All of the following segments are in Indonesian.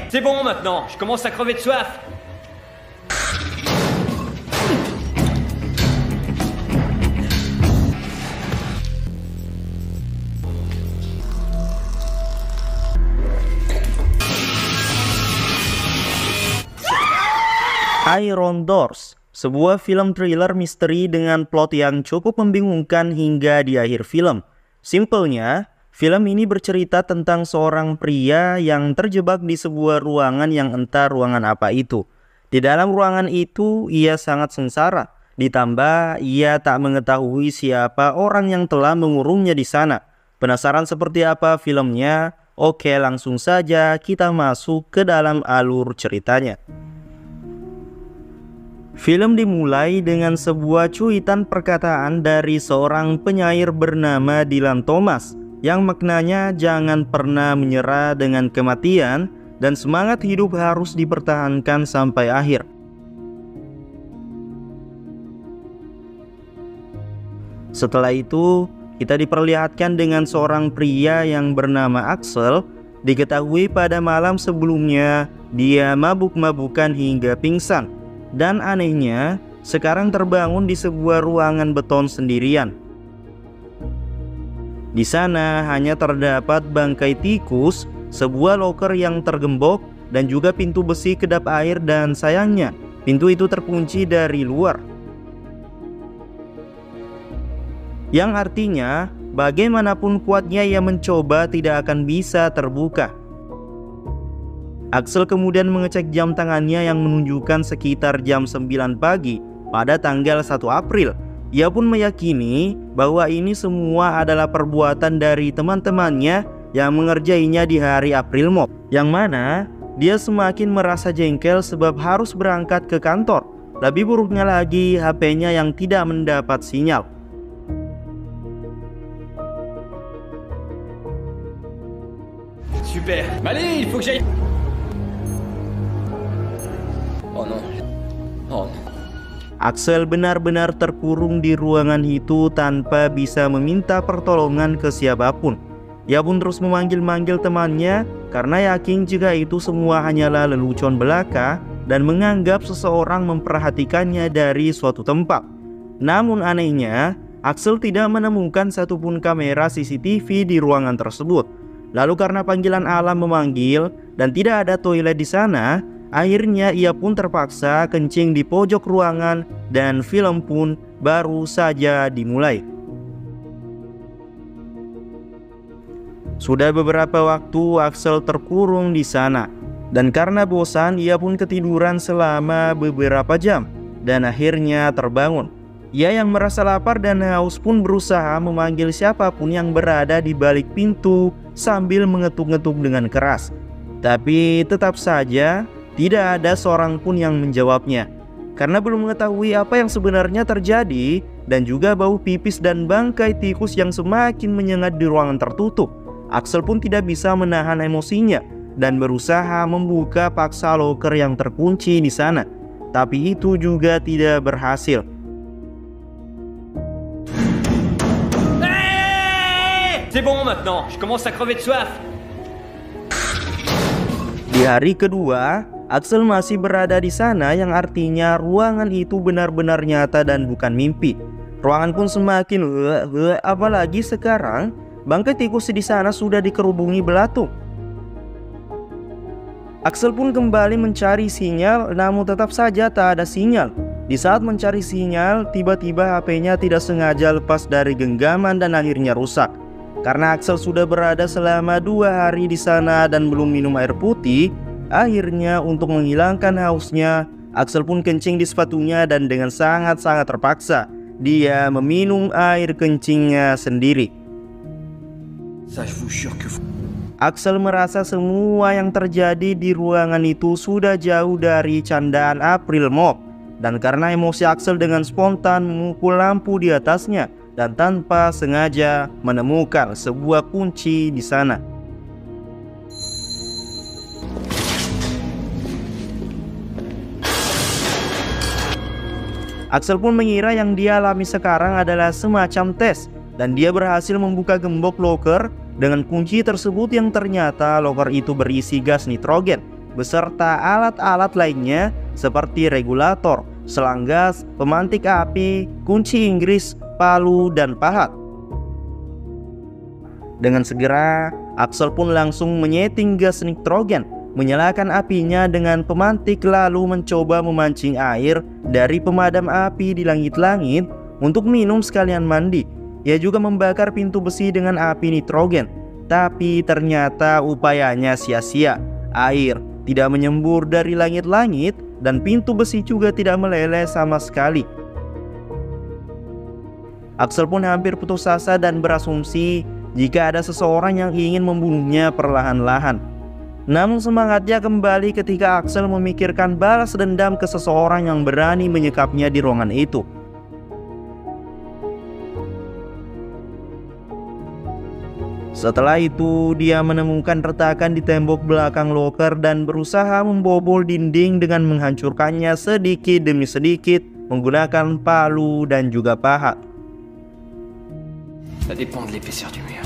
C'est bon maintenant, je commence à crever de soif. Iron Doors, sebuah film thriller misteri dengan plot yang cukup membingungkan hingga di akhir film. Simpelnya, film ini bercerita tentang seorang pria yang terjebak di sebuah ruangan yang entah ruangan apa itu. Di dalam ruangan itu, ia sangat sengsara. Ditambah, ia tak mengetahui siapa orang yang telah mengurungnya di sana. Penasaran seperti apa filmnya? Oke, langsung saja kita masuk ke dalam alur ceritanya. Film dimulai dengan sebuah cuitan perkataan dari seorang penyair bernama Dylan Thomas yang maknanya jangan pernah menyerah dengan kematian dan semangat hidup harus dipertahankan sampai akhir. Setelah itu, kita diperlihatkan dengan seorang pria yang bernama Axel. Diketahui pada malam sebelumnya dia mabuk-mabukan hingga pingsan. Dan anehnya, sekarang terbangun di sebuah ruangan beton sendirian. Di sana hanya terdapat bangkai tikus, sebuah loker yang tergembok, dan juga pintu besi kedap air dan sayangnya, pintu itu terkunci dari luar. Yang artinya, bagaimanapun kuatnya ia mencoba tidak akan bisa terbuka. Axel kemudian mengecek jam tangannya yang menunjukkan sekitar jam 9 pagi pada tanggal 1 April. Ia pun meyakini bahwa ini semua adalah perbuatan dari teman-temannya yang mengerjainya di hari April Mop. Yang mana dia semakin merasa jengkel sebab harus berangkat ke kantor. Lebih buruknya lagi, HP-nya yang tidak mendapat sinyal. Super. Allez, il faut que j'aille. Oh non. Oh non. Axel benar-benar terkurung di ruangan itu tanpa bisa meminta pertolongan ke siapapun. Ia pun terus memanggil-manggil temannya karena yakin jika itu semua hanyalah lelucon belaka dan menganggap seseorang memperhatikannya dari suatu tempat. Namun anehnya, Axel tidak menemukan satupun kamera CCTV di ruangan tersebut. Lalu karena panggilan alam memanggil dan tidak ada toilet di sana, akhirnya ia pun terpaksa kencing di pojok ruangan dan film pun baru saja dimulai. Sudah beberapa waktu Axel terkurung di sana dan karena bosan ia pun ketiduran selama beberapa jam dan akhirnya terbangun. Ia yang merasa lapar dan haus pun berusaha memanggil siapapun yang berada di balik pintu sambil mengetuk-ngetuk dengan keras. Tapi tetap saja tidak ada seorang pun yang menjawabnya. Karena belum mengetahui apa yang sebenarnya terjadi dan juga bau pipis dan bangkai tikus yang semakin menyengat di ruangan tertutup, Axel pun tidak bisa menahan emosinya dan berusaha membuka paksa loker yang terkunci di sana. Tapi itu juga tidak berhasil. C'est bon maintenant, je commence à crever de soif. Di hari kedua, Axel masih berada di sana yang artinya ruangan itu benar-benar nyata dan bukan mimpi. Ruangan pun semakin apalagi sekarang bangkai tikus di sana sudah dikerubungi belatung. Axel pun kembali mencari sinyal, namun tetap saja tak ada sinyal. Di saat mencari sinyal, tiba-tiba HP-nya tidak sengaja lepas dari genggaman dan akhirnya rusak. Karena Axel sudah berada selama 2 hari di sana dan belum minum air putih, akhirnya untuk menghilangkan hausnya, Axel pun kencing di sepatunya dan dengan sangat-sangat terpaksa, dia meminum air kencingnya sendiri. Axel merasa semua yang terjadi di ruangan itu sudah jauh dari candaan April Mop. Dan karena emosi Axel dengan spontan memukul lampu di atasnya dan tanpa sengaja menemukan sebuah kunci di sana. Axel pun mengira yang dia alami sekarang adalah semacam tes dan dia berhasil membuka gembok loker dengan kunci tersebut yang ternyata loker itu berisi gas nitrogen. beserta alat-alat lainnya seperti regulator, selang gas, pemantik api, kunci Inggris, palu, dan pahat. Dengan segera, Axel pun langsung menyeting gas nitrogen, menyalakan apinya dengan pemantik lalu mencoba memancing air dari pemadam api di langit-langit untuk minum sekalian mandi. Ia juga membakar pintu besi dengan api nitrogen, tapi ternyata upayanya sia-sia. Air tidak menyembur dari langit-langit dan pintu besi juga tidak meleleh sama sekali. Axel pun hampir putus asa dan berasumsi jika ada seseorang yang ingin membunuhnya perlahan-lahan. Namun semangatnya kembali ketika Axel memikirkan balas dendam ke seseorang yang berani menyekapnya di ruangan itu. Setelah itu, dia menemukan retakan di tembok belakang loker dan berusaha membobol dinding dengan menghancurkannya sedikit demi sedikit menggunakan palu dan juga pahat. Ça dépend de l'épaisseur du mur.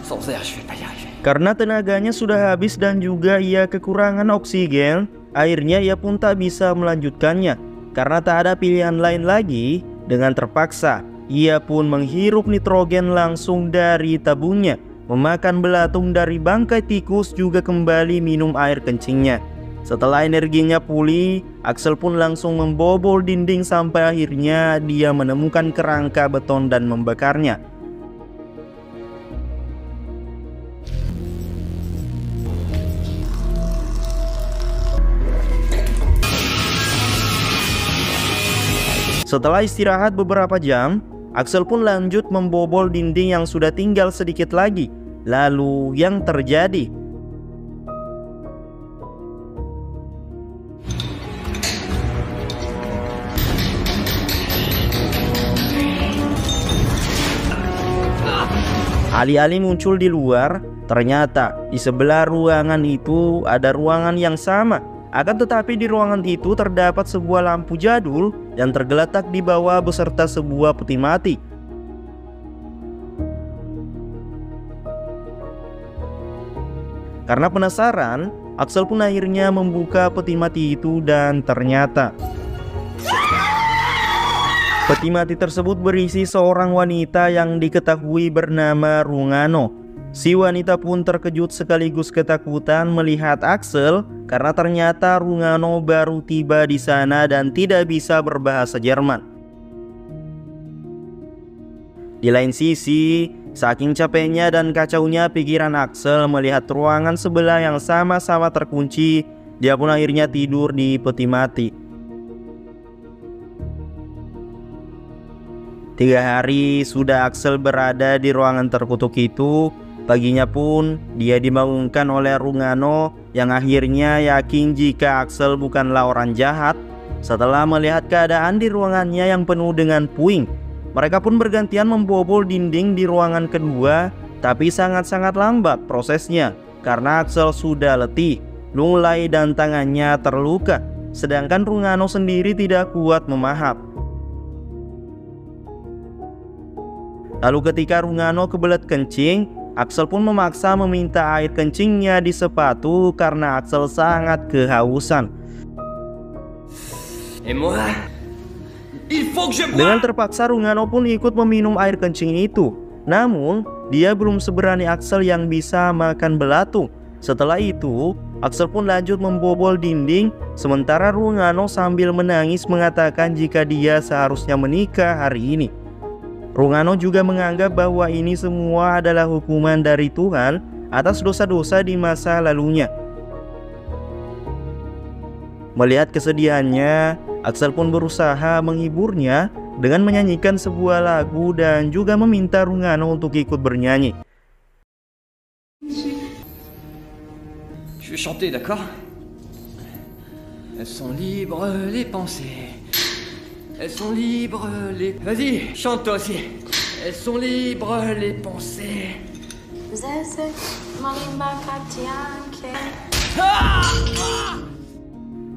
Sans air, je vais pas y arriver. Karena tenaganya sudah habis dan juga ia kekurangan oksigen, akhirnya ia pun tak bisa melanjutkannya. Karena tak ada pilihan lain lagi, dengan terpaksa ia pun menghirup nitrogen langsung dari tabungnya, memakan belatung dari bangkai tikus, juga kembali minum air kencingnya. Setelah energinya pulih, Axel pun langsung membobol dinding sampai akhirnya dia menemukan kerangka beton dan membakarnya. Setelah istirahat beberapa jam, Axel pun lanjut membobol dinding yang sudah tinggal sedikit lagi. Lalu yang terjadi? Alih-alih muncul di luar, ternyata di sebelah ruangan itu ada ruangan yang sama. Akan tetapi di ruangan itu terdapat sebuah lampu jadul yang tergeletak di bawah beserta sebuah peti mati. Karena penasaran, Axel pun akhirnya membuka peti mati itu dan ternyata peti mati tersebut berisi seorang wanita yang diketahui bernama Rungano. Si wanita pun terkejut sekaligus ketakutan melihat Axel karena ternyata Rungano baru tiba di sana dan tidak bisa berbahasa Jerman. Di lain sisi, saking capeknya dan kacaunya pikiran Axel melihat ruangan sebelah yang sama-sama terkunci, dia pun akhirnya tidur di peti mati. 3 hari sudah Axel berada di ruangan terkutuk itu. Paginya pun dia dibangunkan oleh Rungano yang akhirnya yakin jika Axel bukanlah orang jahat. Setelah melihat keadaan di ruangannya yang penuh dengan puing, mereka pun bergantian membobol dinding di ruangan kedua. Tapi sangat-sangat lambat prosesnya karena Axel sudah letih, lunglai dan tangannya terluka. Sedangkan Rungano sendiri tidak kuat memahat. Lalu ketika Rungano kebelet kencing, Axel pun memaksa meminta air kencingnya di sepatu karena Axel sangat kehausan. Dengan terpaksa Rungano pun ikut meminum air kencing itu. Namun dia belum seberani Axel yang bisa makan belatung. Setelah itu Axel pun lanjut membobol dinding, sementara Rungano sambil menangis mengatakan jika dia seharusnya menikah hari ini. Rungano juga menganggap bahwa ini semua adalah hukuman dari Tuhan atas dosa-dosa di masa lalunya. Melihat kesedihannya, Axel pun berusaha menghiburnya dengan menyanyikan sebuah lagu dan juga meminta Rungano untuk ikut bernyanyi. Je vais chanter, d'accord? Elles sont libres les pensées. Elles sont libres les... Vas-y, chante toi aussi. Elles sont libres les pensées.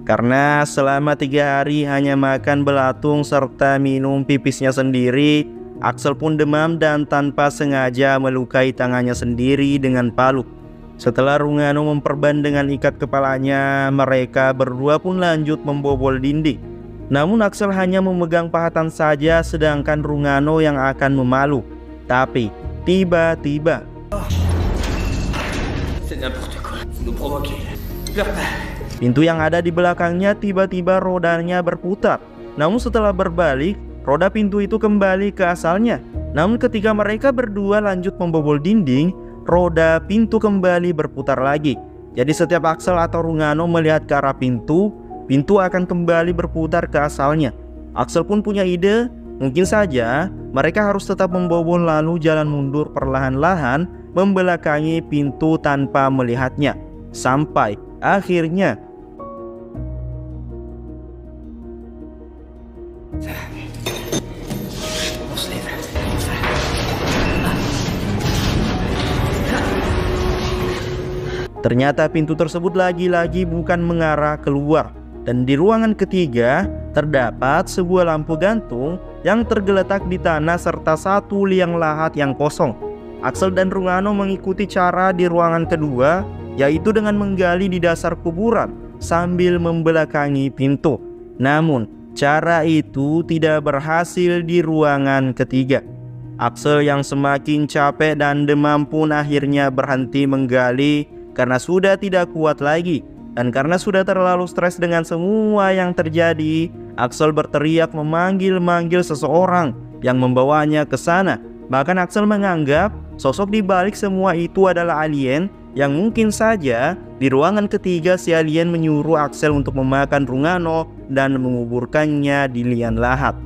Karena selama 3 hari hanya makan belatung serta minum pipisnya sendiri, Axel pun demam dan tanpa sengaja melukai tangannya sendiri dengan palu. Setelah Rungano memperban dengan ikat kepalanya, mereka berdua pun lanjut membobol dinding. Namun Axel hanya memegang pahatan saja, sedangkan Rungano yang akan memalu. Tapi tiba-tiba pintu yang ada di belakangnya tiba-tiba rodanya berputar. Namun setelah berbalik, roda pintu itu kembali ke asalnya. Namun ketika mereka berdua lanjut membobol dinding, roda pintu kembali berputar lagi. Jadi setiap Axel atau Rungano melihat ke arah pintu, pintu akan kembali berputar ke asalnya. Axel pun punya ide, mungkin saja mereka harus tetap membobol lalu jalan mundur perlahan-lahan membelakangi pintu tanpa melihatnya. Sampai akhirnya ternyata pintu tersebut lagi-lagi bukan mengarah keluar. Dan di ruangan ketiga terdapat sebuah lampu gantung yang tergeletak di tanah serta satu liang lahat yang kosong. Axel dan Rungano mengikuti cara di ruangan kedua, yaitu dengan menggali di dasar kuburan sambil membelakangi pintu. Namun cara itu tidak berhasil di ruangan ketiga. Axel yang semakin capek dan demam pun akhirnya berhenti menggali karena sudah tidak kuat lagi. Dan karena sudah terlalu stres dengan semua yang terjadi, Axel berteriak memanggil-manggil seseorang yang membawanya ke sana. Bahkan Axel menganggap sosok di balik semua itu adalah alien, yang mungkin saja di ruangan ketiga si alien menyuruh Axel untuk memakan Rungano dan menguburkannya di liang lahat.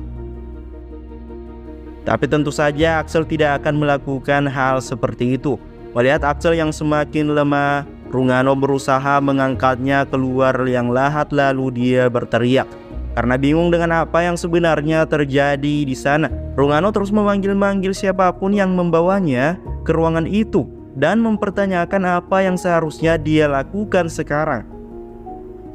Tapi tentu saja Axel tidak akan melakukan hal seperti itu. Melihat Axel yang semakin lemah, Rungano berusaha mengangkatnya keluar liang lahat, lalu dia berteriak. Karena bingung dengan apa yang sebenarnya terjadi di sana, Rungano terus memanggil-manggil siapapun yang membawanya ke ruangan itu dan mempertanyakan apa yang seharusnya dia lakukan sekarang.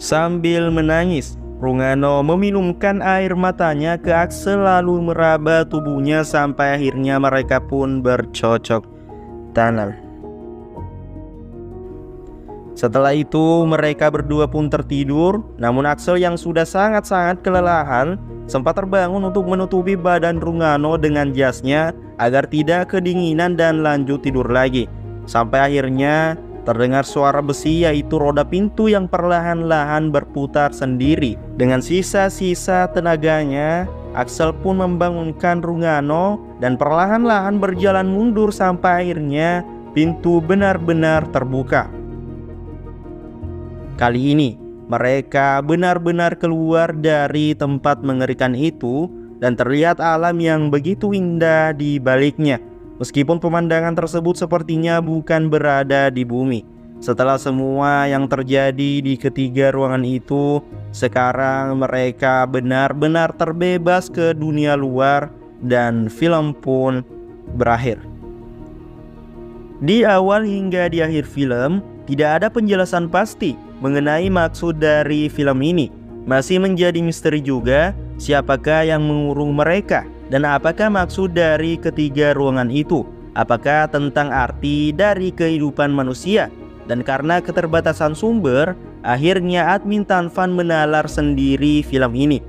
Sambil menangis, Rungano meminumkan air matanya ke Axel lalu meraba tubuhnya sampai akhirnya mereka pun bercocok tanam. Setelah itu mereka berdua pun tertidur. Namun Axel yang sudah sangat-sangat kelelahan sempat terbangun untuk menutupi badan Rungano dengan jasnya agar tidak kedinginan dan lanjut tidur lagi. Sampai akhirnya terdengar suara besi, yaitu roda pintu yang perlahan-lahan berputar sendiri. Dengan sisa-sisa tenaganya, Axel pun membangunkan Rungano dan perlahan-lahan berjalan mundur sampai akhirnya pintu benar-benar terbuka. Kali ini mereka benar-benar keluar dari tempat mengerikan itu dan terlihat alam yang begitu indah di baliknya. Meskipun pemandangan tersebut sepertinya bukan berada di bumi. Setelah semua yang terjadi di ketiga ruangan itu, sekarang mereka benar-benar terbebas ke dunia luar dan film pun berakhir. Di awal hingga di akhir film, tidak ada penjelasan pasti mengenai maksud dari film ini. Masih menjadi misteri juga siapakah yang mengurung mereka dan apakah maksud dari ketiga ruangan itu. Apakah tentang arti dari kehidupan manusia? Dan karena keterbatasan sumber, akhirnya admin Tanfan menalar sendiri film ini.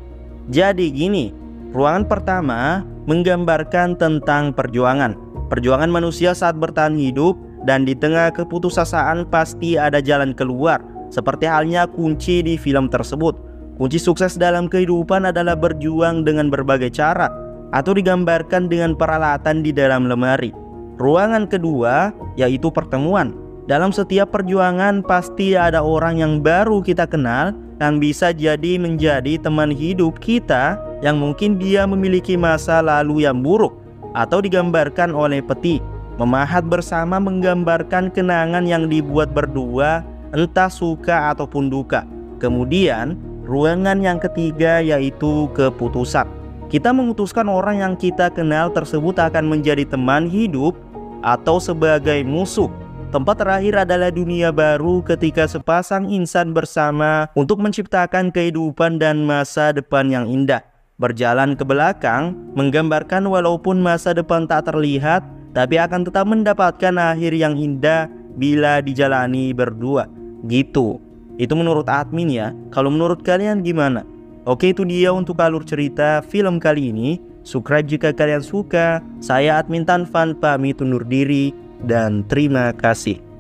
Jadi gini, ruangan pertama menggambarkan tentang perjuangan manusia saat bertahan hidup, dan di tengah keputusasaan pasti ada jalan keluar. Seperti halnya kunci di film tersebut. Kunci sukses dalam kehidupan adalah berjuang dengan berbagai cara, atau digambarkan dengan peralatan di dalam lemari. Ruangan kedua yaitu pertemuan. Dalam setiap perjuangan pasti ada orang yang baru kita kenal yang bisa jadi menjadi teman hidup kita, yang mungkin dia memiliki masa lalu yang buruk. Atau digambarkan oleh peti. Memahat bersama menggambarkan kenangan yang dibuat berdua, entah suka ataupun duka. Kemudian ruangan yang ketiga yaitu keputusan. Kita memutuskan orang yang kita kenal tersebut akan menjadi teman hidup atau sebagai musuh. Tempat terakhir adalah dunia baru, ketika sepasang insan bersama untuk menciptakan kehidupan dan masa depan yang indah. berjalan ke belakang, menggambarkan walaupun masa depan tak terlihat, tapi akan tetap mendapatkan akhir yang indah bila dijalani berdua. Gitu. Itu menurut admin ya. Kalau menurut kalian gimana? Oke, itu dia untuk alur cerita film kali ini. Subscribe jika kalian suka. Saya admin Tanfan pamit undur diri dan terima kasih.